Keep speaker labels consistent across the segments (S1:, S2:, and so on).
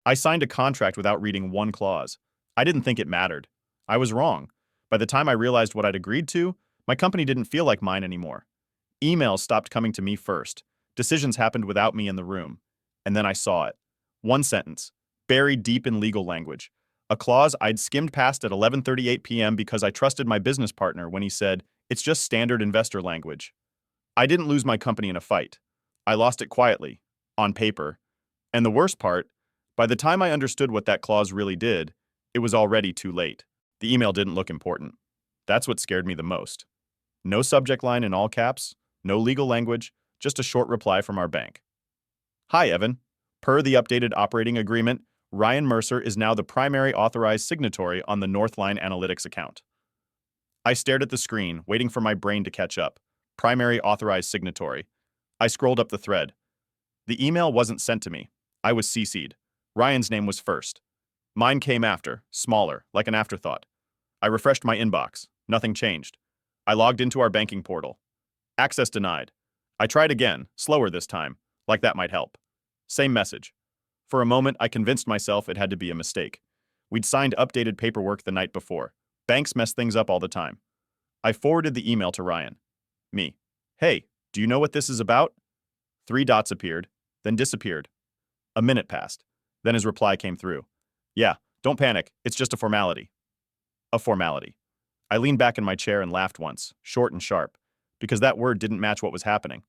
S1: I signed a contract without reading one clause. I didn't think it mattered. I was wrong. By the time I realized what I'd agreed to, my company didn't feel like mine anymore. Emails stopped coming to me first. Decisions happened without me in the room. And then I saw it. One sentence, buried deep in legal language. A clause I'd skimmed past at 11:38 p.m. because I trusted my business partner when he said, "It's just standard investor language." I didn't lose my company in a fight. I lost it quietly, on paper. And the worst part, by the time I understood what that clause really did, it was already too late. The email didn't look important. That's what scared me the most. No subject line in all caps, no legal language, just a short reply from our bank. Hi, Evan. Per the updated operating agreement, Ryan Mercer is now the primary authorized signatory on the Northline Analytics account. I stared at the screen, waiting for my brain to catch up. Primary authorized signatory. I scrolled up the thread. The email wasn't sent to me. I was CC'd. Ryan's name was first. Mine came after, smaller, like an afterthought. I refreshed my inbox. Nothing changed. I logged into our banking portal. Access denied. I tried again, slower this time, like that might help. Same message. For a moment, I convinced myself it had to be a mistake. We'd signed updated paperwork the night before. Banks mess things up all the time. I forwarded the email to Ryan. Me. Hey, do you know what this is about? 3 dots appeared, then disappeared. A minute passed. Then his reply came through. Yeah, don't panic, it's just a formality. A formality. I leaned back in my chair and laughed once, short and sharp, because that word didn't match what was happening.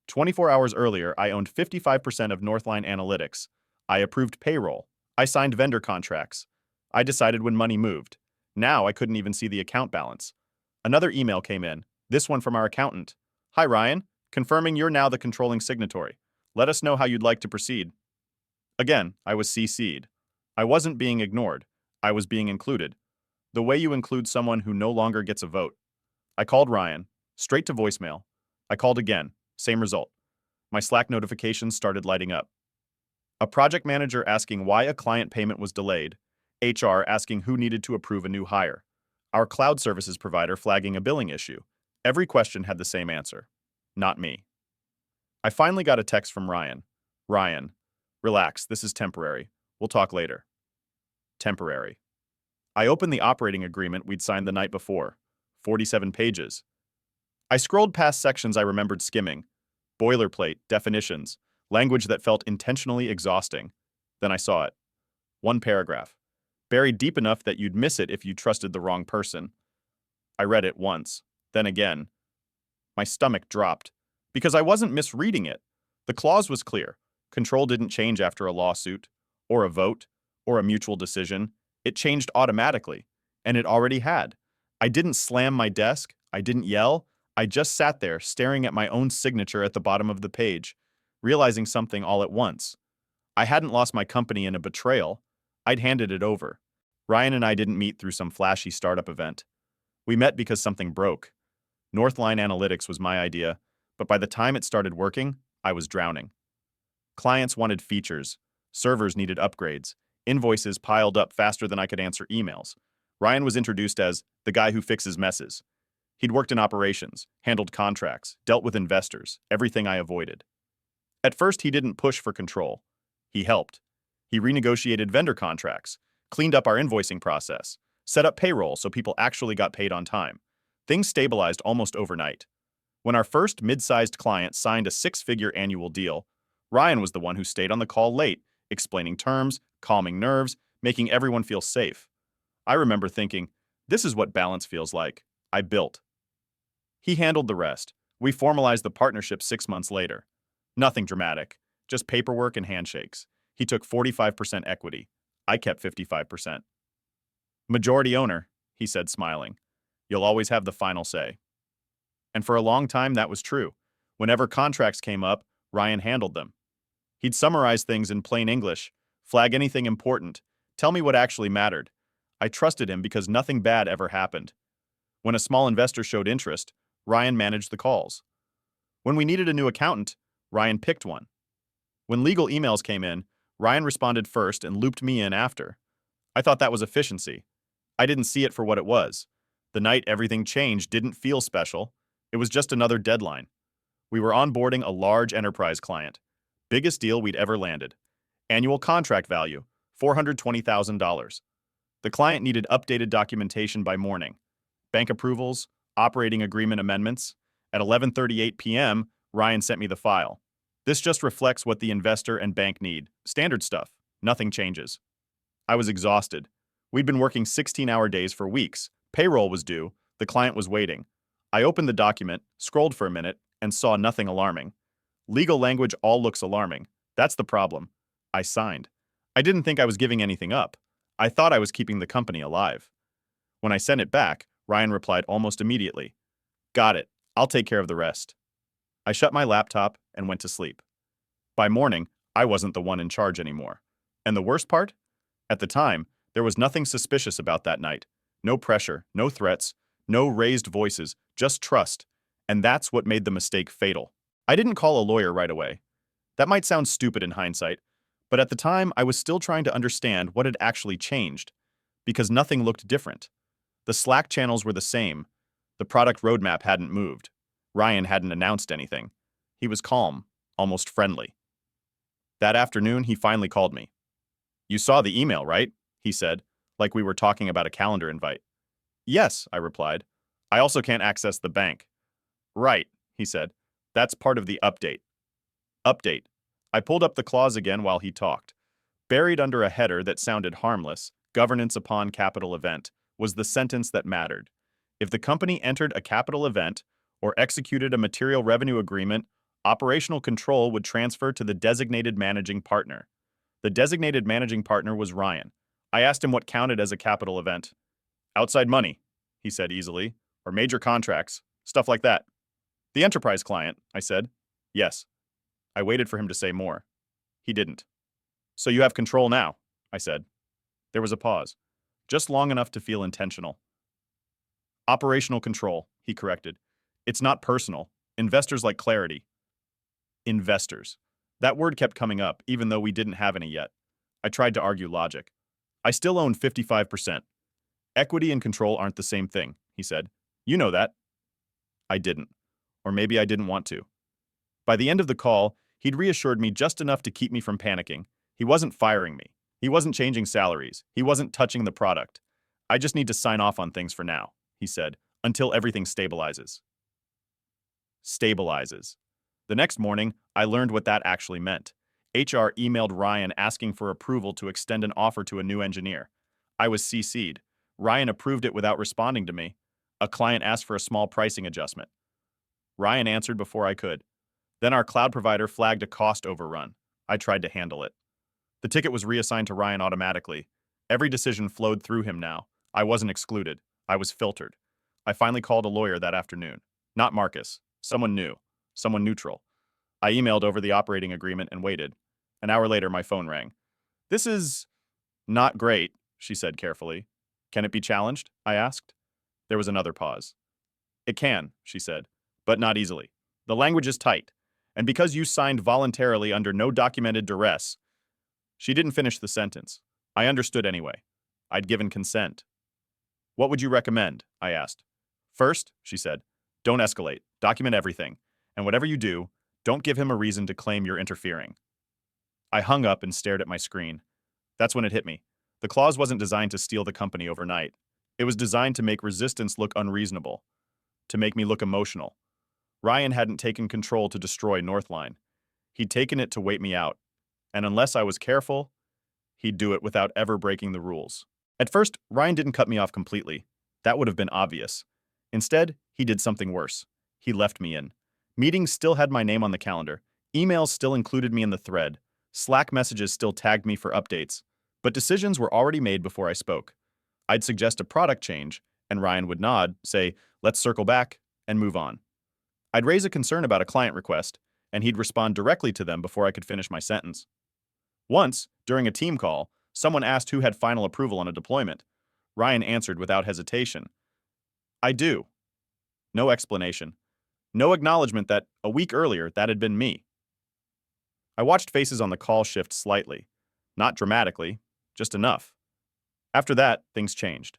S1: 24 hours earlier, I owned 55% of Northline Analytics. I approved payroll. I signed vendor contracts. I decided when money moved. Now I couldn't even see the account balance. Another email came in, this one from our accountant. Hi, Ryan. Confirming you're now the controlling signatory. Let us know how you'd like to proceed. Again, I was CC'd. I wasn't being ignored. I was being included. The way you include someone who no longer gets a vote. I called Ryan, straight to voicemail. I called again, same result. My Slack notifications started lighting up. A project manager asking why a client payment was delayed. HR asking who needed to approve a new hire. Our cloud services provider flagging a billing issue. Every question had the same answer. Not me. I finally got a text from Ryan. Ryan, relax, this is temporary. We'll talk later. Temporary. I opened the operating agreement we'd signed the night before. 47 pages. I scrolled past sections I remembered skimming. Boilerplate, definitions, language that felt intentionally exhausting. Then I saw it. One paragraph. Buried deep enough that you'd miss it if you trusted the wrong person. I read it once, then again. My stomach dropped, because I wasn't misreading it. The clause was clear. Control didn't change after a lawsuit, or a vote, or a mutual decision. It changed automatically, and it already had. I didn't slam my desk, I didn't yell, I just sat there staring at my own signature at the bottom of the page, realizing something all at once. I hadn't lost my company in a betrayal. I'd handed it over. Ryan and I didn't meet through some flashy startup event. We met because something broke. Northline Analytics was my idea, but by the time it started working, I was drowning. Clients wanted features. Servers needed upgrades. Invoices piled up faster than I could answer emails. Ryan was introduced as the guy who fixes messes. He'd worked in operations, handled contracts, dealt with investors, everything I avoided. At first, he didn't push for control. He helped. He renegotiated vendor contracts, cleaned up our invoicing process, set up payroll so people actually got paid on time. Things stabilized almost overnight. When our first mid-sized client signed a 6-figure annual deal, Ryan was the one who stayed on the call late, explaining terms, calming nerves, making everyone feel safe. I remember thinking, this is what balance feels like. I built. He handled the rest. We formalized the partnership 6 months later. Nothing dramatic, just paperwork and handshakes. He took 45% equity. I kept 55%. Majority owner, he said, smiling. You'll always have the final say. And for a long time, that was true. Whenever contracts came up, Ryan handled them. He'd summarize things in plain English, flag anything important, tell me what actually mattered. I trusted him because nothing bad ever happened. When a small investor showed interest, Ryan managed the calls. When we needed a new accountant, Ryan picked one. When legal emails came in, Ryan responded first and looped me in after. I thought that was efficiency. I didn't see it for what it was. The night everything changed didn't feel special. It was just another deadline. We were onboarding a large enterprise client. Biggest deal we'd ever landed. Annual contract value, $420,000. The client needed updated documentation by morning. Bank approvals, operating agreement amendments. At 11:38 p.m., Ryan sent me the file. This just reflects what the investor and bank need. Standard stuff. Nothing changes. I was exhausted. We'd been working 16-hour days for weeks. Payroll was due. The client was waiting. I opened the document, scrolled for a minute, and saw nothing alarming. Legal language all looks alarming. That's the problem. I signed. I didn't think I was giving anything up. I thought I was keeping the company alive. When I sent it back, Ryan replied almost immediately. Got it. I'll take care of the rest. I shut my laptop and went to sleep. By morning, I wasn't the one in charge anymore. And the worst part? At the time, there was nothing suspicious about that night. No pressure, no threats, no raised voices, just trust. And that's what made the mistake fatal. I didn't call a lawyer right away. That might sound stupid in hindsight, but at the time I was still trying to understand what had actually changed, because nothing looked different. The Slack channels were the same. The product roadmap hadn't moved. Ryan hadn't announced anything. He was calm, almost friendly. That afternoon, he finally called me. You saw the email, right? He said, like we were talking about a calendar invite. Yes, I replied. I also can't access the bank. Right, he said. That's part of the update. Update. I pulled up the clause again while he talked. Buried under a header that sounded harmless, governance upon capital event, was the sentence that mattered. If the company entered a capital event or executed a material revenue agreement, operational control would transfer to the designated managing partner. The designated managing partner was Ryan. I asked him what counted as a capital event. Outside money, he said easily, or major contracts, stuff like that. The enterprise client, I said. Yes. I waited for him to say more. He didn't. So you have control now, I said. There was a pause, just long enough to feel intentional. Operational control, he corrected. It's not personal. Investors like clarity. Investors. That word kept coming up, even though we didn't have any yet. I tried to argue logic. I still own 55%. Equity and control aren't the same thing, he said. You know that. I didn't. Or maybe I didn't want to. By the end of the call, he'd reassured me just enough to keep me from panicking. He wasn't firing me. He wasn't changing salaries. He wasn't touching the product. I just need to sign off on things for now, he said, until everything stabilizes. Stabilizes. The next morning, I learned what that actually meant. HR emailed Ryan asking for approval to extend an offer to a new engineer. I was CC'd. Ryan approved it without responding to me. A client asked for a small pricing adjustment. Ryan answered before I could. Then our cloud provider flagged a cost overrun. I tried to handle it. The ticket was reassigned to Ryan automatically. Every decision flowed through him now. I wasn't excluded. I was filtered. I finally called a lawyer that afternoon. Not Marcus. Someone new. Someone neutral. I emailed over the operating agreement and waited. An hour later, my phone rang. This is not great, she said carefully. Can it be challenged? I asked. There was another pause. It can, she said, but not easily. The language is tight. And because you signed voluntarily under no documented duress. She didn't finish the sentence. I understood anyway. I'd given consent. What would you recommend? I asked. First, she said, don't escalate. Document everything. And whatever you do, don't give him a reason to claim you're interfering. I hung up and stared at my screen. That's when it hit me. The clause wasn't designed to steal the company overnight. It was designed to make resistance look unreasonable, to make me look emotional. Ryan hadn't taken control to destroy Northline. He'd taken it to wait me out. And unless I was careful, he'd do it without ever breaking the rules. At first, Ryan didn't cut me off completely. That would have been obvious. Instead, he did something worse. He left me in. Meetings still had my name on the calendar. Emails still included me in the thread. Slack messages still tagged me for updates. But decisions were already made before I spoke. I'd suggest a product change, and Ryan would nod, say, let's circle back, and move on. I'd raise a concern about a client request, and he'd respond directly to them before I could finish my sentence. Once, during a team call, someone asked who had final approval on a deployment. Ryan answered without hesitation. I do. No explanation. No acknowledgement that, a week earlier, that had been me. I watched faces on the call shift slightly. Not dramatically, just enough. After that, things changed.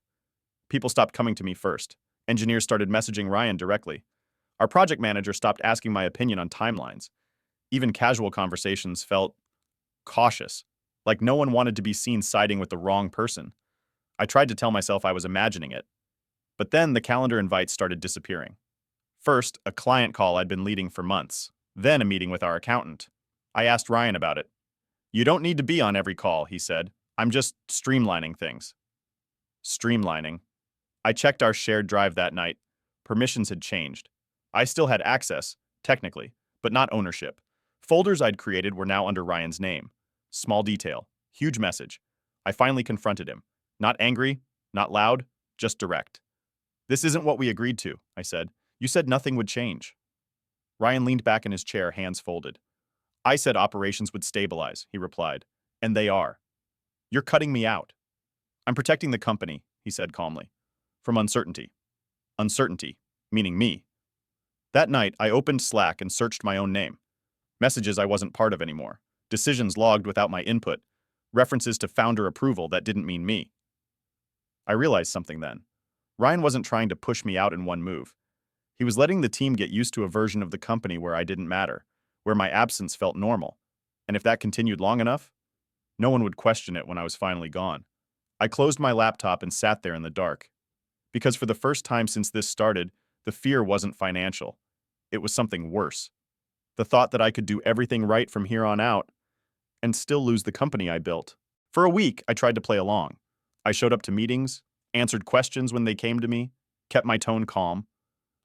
S1: People stopped coming to me first. Engineers started messaging Ryan directly. Our project manager stopped asking my opinion on timelines. Even casual conversations felt cautious. like no one wanted to be seen siding with the wrong person. I tried to tell myself I was imagining it, but then the calendar invites started disappearing. First, a client call I'd been leading for months, then a meeting with our accountant. I asked Ryan about it. "You don't need to be on every call," he said. "I'm just streamlining things." Streamlining. I checked our shared drive that night. Permissions had changed. I still had access, technically, but not ownership. Folders I'd created were now under Ryan's name. Small detail. Huge message. I finally confronted him. Not angry, not loud, just direct. "This isn't what we agreed to," I said. "You said nothing would change." Ryan leaned back in his chair, hands folded. "I said operations would stabilize," he replied. "And they are. You're cutting me out." "I'm protecting the company," he said calmly, "from uncertainty." Uncertainty, meaning me. That night, I opened Slack and searched my own name. Messages I wasn't part of anymore. Decisions logged without my input. References to founder approval that didn't mean me. I realized something then. Ryan wasn't trying to push me out in one move. He was letting the team get used to a version of the company where I didn't matter, where my absence felt normal. And if that continued long enough, no one would question it when I was finally gone. I closed my laptop and sat there in the dark. Because for the first time since this started, the fear wasn't financial. It was something worse. The thought that I could do everything right from here on out and still lose the company I built. For a week, I tried to play along. I showed up to meetings, answered questions when they came to me, kept my tone calm.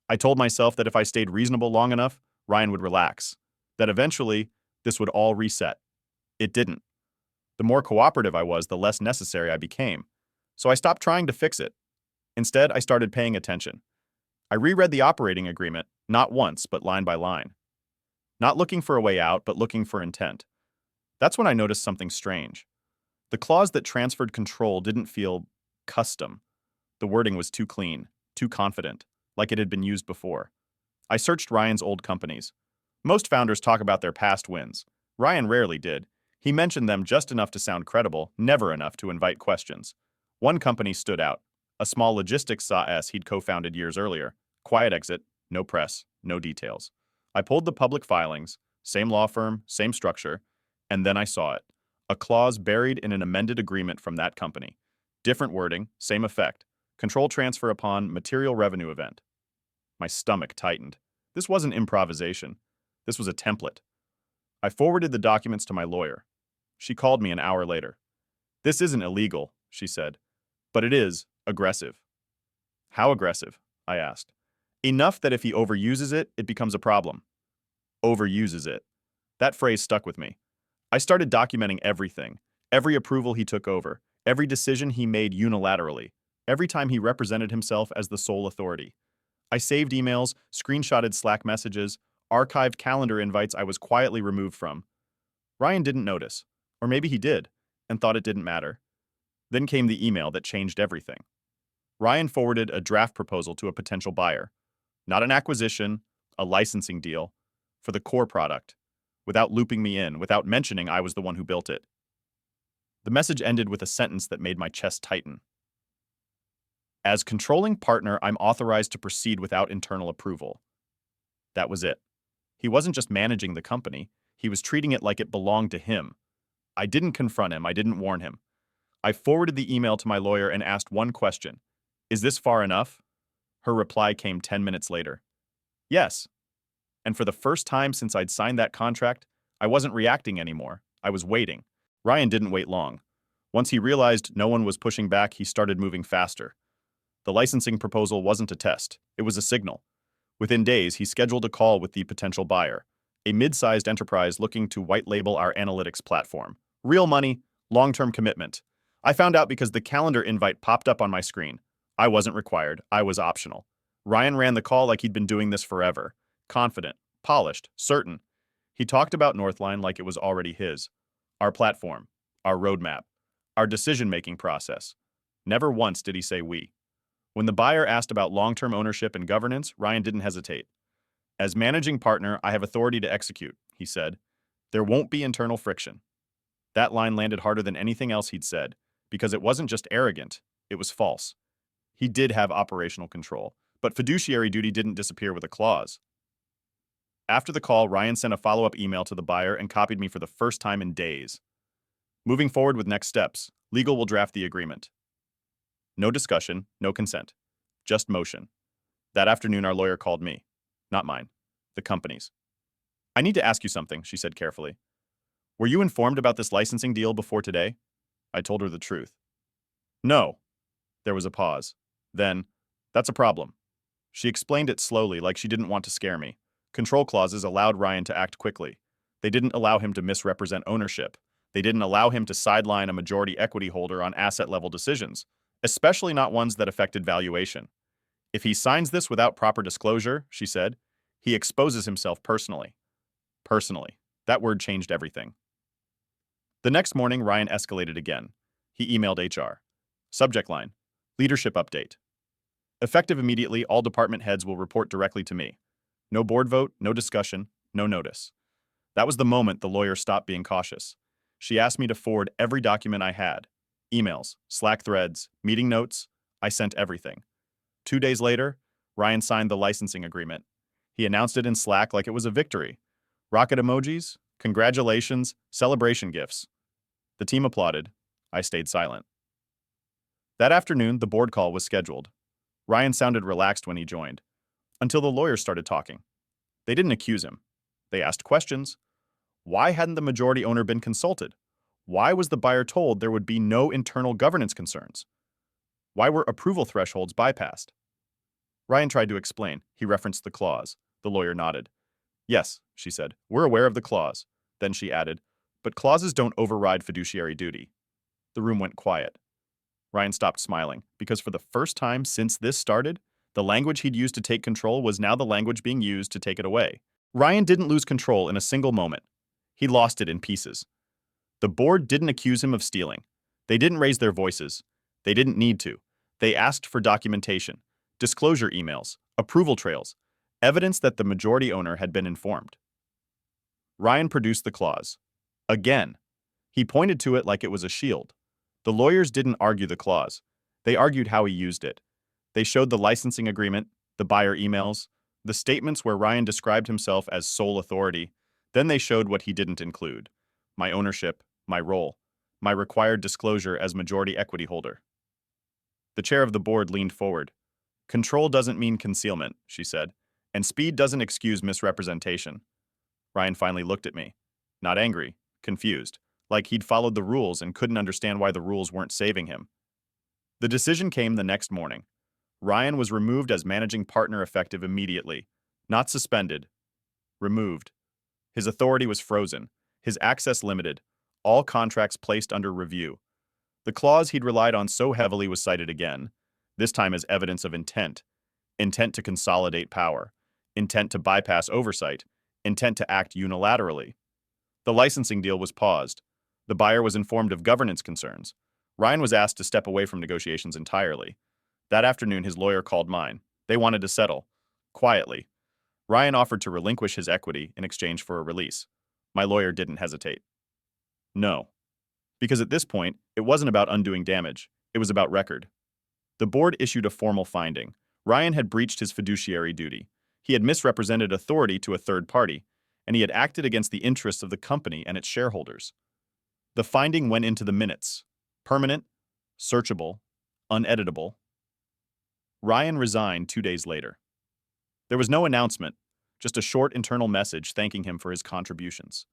S1: I told myself that if I stayed reasonable long enough, Ryan would relax. That eventually, this would all reset. It didn't. The more cooperative I was, the less necessary I became. So I stopped trying to fix it. Instead, I started paying attention. I reread the operating agreement, not once, but line by line. Not looking for a way out, but looking for intent. That's when I noticed something strange. The clause that transferred control didn't feel custom. The wording was too clean, too confident, like it had been used before. I searched Ryan's old companies. Most founders talk about their past wins. Ryan rarely did. He mentioned them just enough to sound credible, never enough to invite questions. One company stood out. A small logistics SaaS he'd co-founded years earlier. Quiet exit, no press, no details. I pulled the public filings, same law firm, same structure, and then I saw it. A clause buried in an amended agreement from that company. Different wording, same effect. Control transfer upon material revenue event. My stomach tightened. This wasn't improvisation. This was a template. I forwarded the documents to my lawyer. She called me an hour later. "This isn't illegal," she said, "but it is aggressive." "How aggressive?" I asked. "Enough that if he overuses it, it becomes a problem." Overuses it. That phrase stuck with me. I started documenting everything, every approval he took over, every decision he made unilaterally, every time he represented himself as the sole authority. I saved emails, screenshotted Slack messages, archived calendar invites I was quietly removed from. Ryan didn't notice, or maybe he did, and thought it didn't matter. Then came the email that changed everything. Ryan forwarded a draft proposal to a potential buyer. Not an acquisition, a licensing deal, for the core product, without looping me in, without mentioning I was the one who built it. The message ended with a sentence that made my chest tighten. "As controlling partner, I'm authorized to proceed without internal approval." That was it. He wasn't just managing the company, he was treating it like it belonged to him. I didn't confront him, I didn't warn him. I forwarded the email to my lawyer and asked one question. "Is this far enough?" Her reply came 10 minutes later. "Yes." And for the first time since I'd signed that contract, I wasn't reacting anymore. I was waiting. Ryan didn't wait long. Once he realized no one was pushing back, he started moving faster. The licensing proposal wasn't a test, it was a signal. Within days, he scheduled a call with the potential buyer, a mid-sized enterprise looking to white-label our analytics platform. Real money, long-term commitment. I found out because the calendar invite popped up on my screen. I wasn't required, I was optional. Ryan ran the call like he'd been doing this forever. Confident, polished, certain. He talked about Northline like it was already his. Our platform, our roadmap, our decision-making process. Never once did he say we. When the buyer asked about long-term ownership and governance, Ryan didn't hesitate. "As managing partner, I have authority to execute," he said. "There won't be internal friction." That line landed harder than anything else he'd said, because it wasn't just arrogant, it was false. He did have operational control, but fiduciary duty didn't disappear with a clause. After the call, Ryan sent a follow-up email to the buyer and copied me for the first time in days. Moving forward with next steps, legal will draft the agreement. No discussion, no consent. Just motion. That afternoon, our lawyer called me. Not mine. The company's. I need to ask you something, she said carefully. Were you informed about this licensing deal before today? I told her the truth. No. There was a pause. Then, that's a problem. She explained it slowly, like she didn't want to scare me. Control clauses allowed Ryan to act quickly. They didn't allow him to misrepresent ownership. They didn't allow him to sideline a majority equity holder on asset-level decisions, especially not ones that affected valuation. If he signs this without proper disclosure, she said, he exposes himself personally. Personally. That word changed everything. The next morning, Ryan escalated again. He emailed HR. Subject line: Leadership update. Effective immediately, all department heads will report directly to me. No board vote, no discussion, no notice. That was the moment the lawyer stopped being cautious. She asked me to forward every document I had. Emails, Slack threads, meeting notes. I sent everything. 2 days later, Ryan signed the licensing agreement. He announced it in Slack like it was a victory. Rocket emojis, congratulations, celebration gifts. The team applauded. I stayed silent. That afternoon, the board call was scheduled. Ryan sounded relaxed when he joined, until the lawyers started talking. They didn't accuse him. They asked questions. Why hadn't the majority owner been consulted? Why was the buyer told there would be no internal governance concerns? Why were approval thresholds bypassed? Ryan tried to explain. He referenced the clause. The lawyer nodded. Yes, she said, we're aware of the clause. Then she added, but clauses don't override fiduciary duty. The room went quiet. Ryan stopped smiling, because for the first time since this started, the language he'd used to take control was now the language being used to take it away. Ryan didn't lose control in a single moment. He lost it in pieces. The board didn't accuse him of stealing. They didn't raise their voices. They didn't need to. They asked for documentation, disclosure emails, approval trails, evidence that the majority owner had been informed. Ryan produced the clause. Again. He pointed to it like it was a shield. The lawyers didn't argue the clause. They argued how he used it. They showed the licensing agreement, the buyer emails, the statements where Ryan described himself as sole authority. Then they showed what he didn't include: my ownership, my role, my required disclosure as majority equity holder. The chair of the board leaned forward. Control doesn't mean concealment, she said, and speed doesn't excuse misrepresentation. Ryan finally looked at me. Not angry, confused, like he'd followed the rules and couldn't understand why the rules weren't saving him. The decision came the next morning. Ryan was removed as managing partner effective immediately. Not suspended. Removed. His authority was frozen. His access limited. All contracts placed under review. The clause he'd relied on so heavily was cited again, this time as evidence of intent. Intent to consolidate power. Intent to bypass oversight. Intent to act unilaterally. The licensing deal was paused. The buyer was informed of governance concerns. Ryan was asked to step away from negotiations entirely. That afternoon, his lawyer called mine. They wanted to settle. Quietly. Ryan offered to relinquish his equity in exchange for a release. My lawyer didn't hesitate. No. Because at this point, it wasn't about undoing damage. It was about record. The board issued a formal finding. Ryan had breached his fiduciary duty. He had misrepresented authority to a third party, and he had acted against the interests of the company and its shareholders. The finding went into the minutes. Permanent, searchable, uneditable. Ryan resigned 2 days later. There was no announcement, just a short internal message thanking him for his contributions.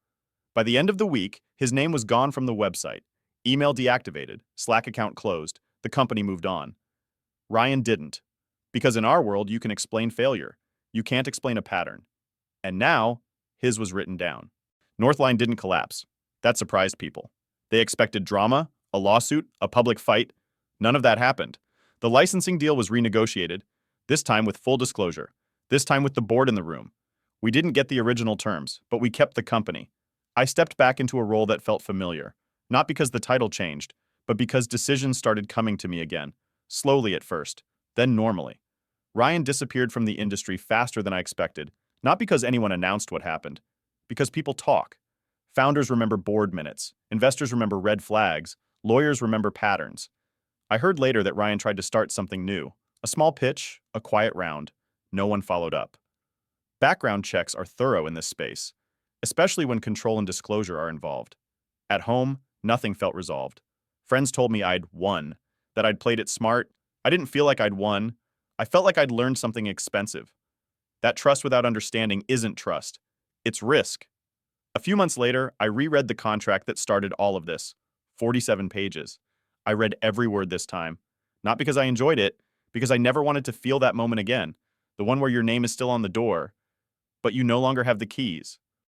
S1: By the end of the week, his name was gone from the website. Email deactivated, Slack account closed, the company moved on. Ryan didn't. Because in our world, you can explain failure. You can't explain a pattern. And now, his was written down. Northline didn't collapse. That surprised people. They expected drama, a lawsuit, a public fight. None of that happened. The licensing deal was renegotiated, this time with full disclosure, this time with the board in the room. We didn't get the original terms, but we kept the company. I stepped back into a role that felt familiar, not because the title changed, but because decisions started coming to me again, slowly at first, then normally. Ryan disappeared from the industry faster than I expected, not because anyone announced what happened, because people talk. Founders remember board minutes, investors remember red flags, lawyers remember patterns. I heard later that Ryan tried to start something new, a small pitch, a quiet round. No one followed up. Background checks are thorough in this space, especially when control and disclosure are involved. At home, Nothing felt resolved. Friends told me I'd won, that I'd played it smart. I didn't feel like I'd won. I felt like I'd learned something expensive. That trust without understanding isn't trust. It's risk. A few months later, I reread the contract that started all of this. 47 pages. I read every word this time. Not because I enjoyed it, because I never wanted to feel that moment again. The one where your name is still on the door, but you no longer have the keys.